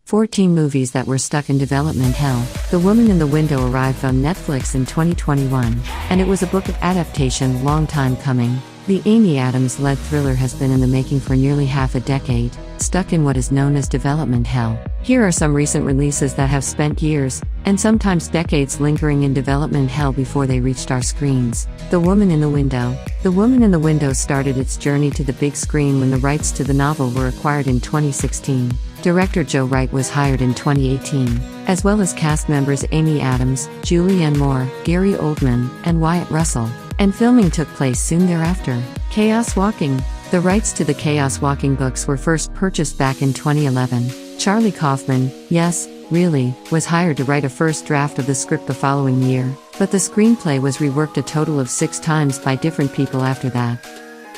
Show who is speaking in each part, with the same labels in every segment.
Speaker 1: 14 movies that were stuck in development hell. The Woman in the Window arrived on Netflix in 2021, and it was a book adaptation long time coming. The Amy Adams-led thriller has been in the making for nearly half a decade, stuck in what is known as development hell. Here are some recent releases that have spent years, and sometimes decades lingering in development hell before they reached our screens. The Woman in the Window. The Woman in the Window started its journey to the big screen when the rights to the novel were acquired in 2016. Director Joe Wright was hired in 2018, as well as cast members Amy Adams, Julianne Moore, Gary Oldman, and Wyatt Russell. And filming took place soon thereafter. Chaos Walking. The rights to the Chaos Walking books were first purchased back in 2011. Charlie Kaufman, yes, really, was hired to write a first draft of the script the following year, but the screenplay was reworked a total of 6 times by different people after that.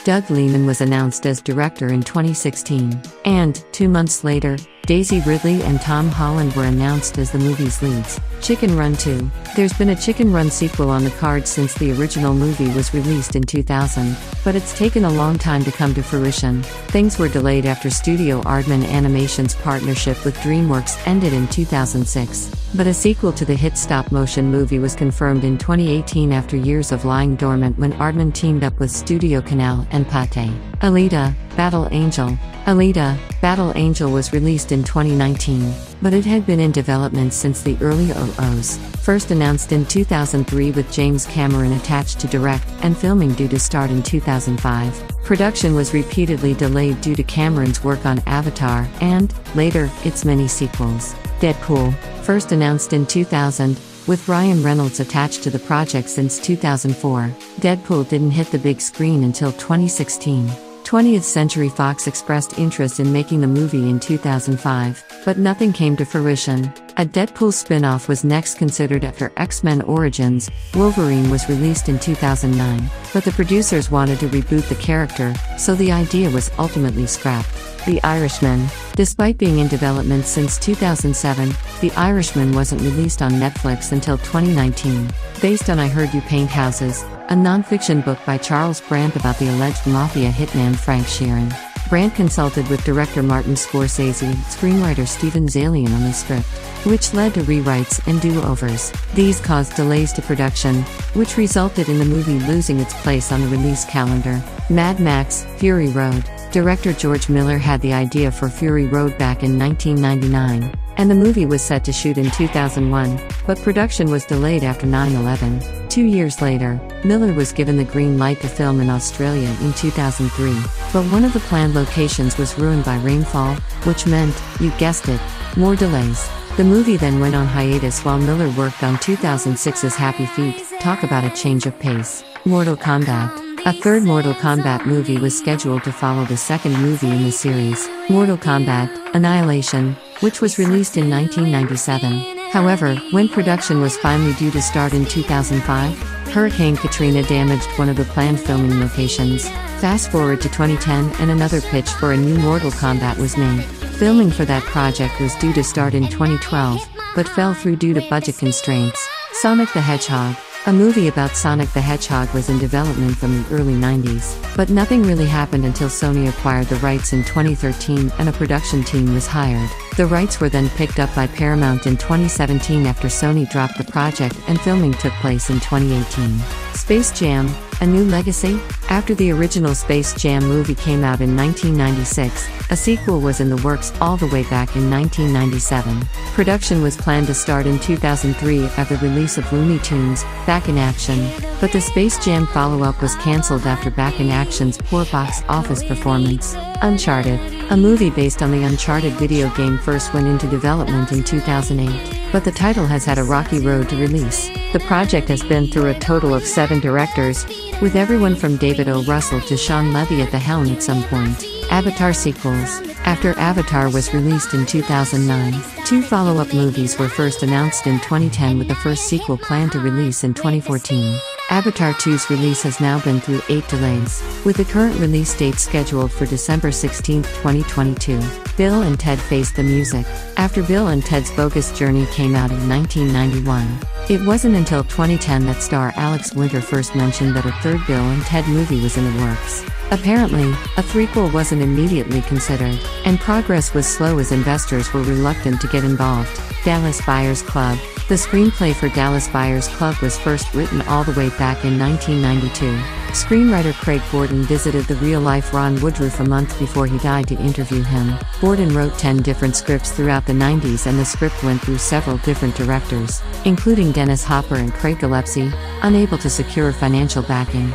Speaker 1: Doug Liman was announced as director in 2016, and, 2 months later, Daisy Ridley and Tom Holland were announced as the movie's leads. Chicken Run 2. There's been a Chicken Run sequel on the cards since the original movie was released in 2000, but it's taken a long time to come to fruition. Things were delayed after Studio Aardman Animation's partnership with DreamWorks ended in 2006, but a sequel to the hit stop-motion movie was confirmed in 2018 after years of lying dormant when Aardman teamed up with Studio Canal and Pathé. Alita: Battle Angel. Alita: Battle Angel was released in 2019, but it had been in development since the early 00s, first announced in 2003 with James Cameron attached to direct, and filming due to start in 2005. Production was repeatedly delayed due to Cameron's work on Avatar, and, later, its many sequels. Deadpool, first announced in 2000, with Ryan Reynolds attached to the project since 2004. Deadpool didn't hit the big screen until 2016. 20th Century Fox expressed interest in making the movie in 2005, but nothing came to fruition. A Deadpool spin-off was next considered after X-Men Origins. Wolverine was released in 2009, but the producers wanted to reboot the character, so the idea was ultimately scrapped. The Irishman. Despite being in development since 2007, The Irishman wasn't released on Netflix until 2019. Based on I Heard You Paint Houses, a non-fiction book by Charles Brandt about the alleged mafia hitman Frank Sheeran. Brandt consulted with director Martin Scorsese, screenwriter Steven Zaillian on the script, which led to rewrites and do-overs. These caused delays to production, which resulted in the movie losing its place on the release calendar. Mad Max: Fury Road. Director George Miller had the idea for Fury Road back in 1999, and the movie was set to shoot in 2001, but production was delayed after 9/11. 2 years later, Miller was given the green light to film in Australia in 2003, but one of the planned locations was ruined by rainfall, which meant, you guessed it, more delays. The movie then went on hiatus while Miller worked on 2006's Happy Feet. Talk about a change of pace. Mortal Kombat. A third Mortal Kombat movie was scheduled to follow the second movie in the series, Mortal Kombat: Annihilation, which was released in 1997. However, when production was finally due to start in 2005, Hurricane Katrina damaged one of the planned filming locations. Fast forward to 2010 and another pitch for a new Mortal Kombat was made. Filming for that project was due to start in 2012, but fell through due to budget constraints. Sonic the Hedgehog. A movie about Sonic the Hedgehog was in development from the early 90s, but nothing really happened until Sony acquired the rights in 2013 and a production team was hired. The rights were then picked up by Paramount in 2017 after Sony dropped the project and filming took place in 2018. Space Jam: A New Legacy? After the original Space Jam movie came out in 1996, a sequel was in the works all the way back in 1997. Production was planned to start in 2003 after the release of Looney Tunes: Back in Action, but the Space Jam follow-up was cancelled after Back in Action's poor box office performance. Uncharted. A movie based on the Uncharted video game first went into development in 2008, but the title has had a rocky road to release. The project has been through a total of 7 directors, with everyone from David O. Russell to Sean Levy at the helm at some point. Avatar sequels. After Avatar was released in 2009, 2 follow-up movies were first announced in 2010 with the first sequel planned to release in 2014. Avatar 2's release has now been through 8 delays, with the current release date scheduled for December 16, 2022. Bill and Ted Face the Music. After Bill and Ted's Bogus Journey came out in 1991, it wasn't until 2010 that star Alex Winter first mentioned that a third Bill and Ted movie was in the works. Apparently, a threequel wasn't immediately considered, and progress was slow as investors were reluctant to get involved. Dallas Buyers Club. The screenplay for Dallas Buyers Club was first written all the way back in 1992. Screenwriter Craig Borden visited the real-life Ron Woodroof a month before he died to interview him. Borden wrote 10 different scripts throughout the 90s, and the script went through several different directors, including Dennis Hopper and Craig Gillespie, unable to secure financial backing.